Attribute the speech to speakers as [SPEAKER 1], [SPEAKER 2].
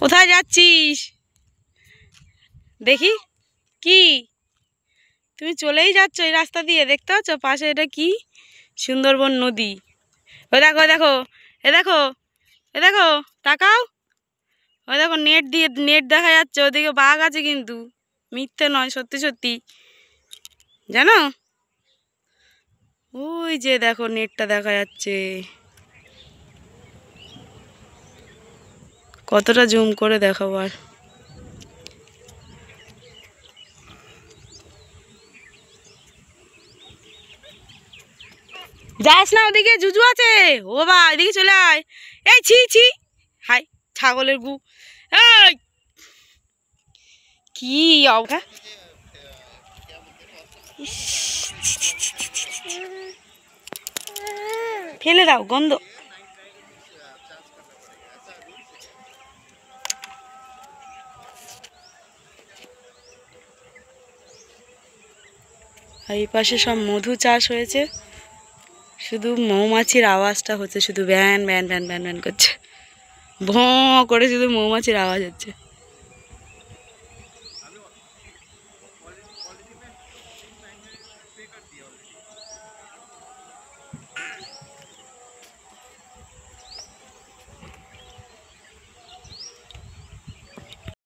[SPEAKER 1] কোথায় যাচ্ছিস দেখি? কি তুমি চলেই যাচ্ছ এই রাস্তা দিয়ে? দেখতে পাচ্ছ পাশে এটা কি? সুন্দরবন নদী। ও দেখো দেখো, এ দেখো, এ দেখো, তাকাও। ও দেখো নেট দেখা যাচ্ছে, ওদিকে বাঘ আছে কিন্তু মিথ্যে নয়, সত্যি সত্যি জানো। ওই যে দেখো নেটটা দেখা যাচ্ছে। কতটা জুম করে দেখাবো আর। যাস না ওদিকে, জুজু আছে। ও বা এদিকে চলে আয়। এই ছি ছি, হাই ছাগলের গু। এই কি অবস্থা, ফেলে দাও, গন্ধ। আর এই পাশে সব মধু চাষ হয়েছে, শুধু মৌমাছির আওয়াজটা হচ্ছে, শুধু ব্যান ব্যান ব্যান ব্যান ব্যান করছে, ভঁ করে শুধু মৌমাছির আওয়াজ হচ্ছে।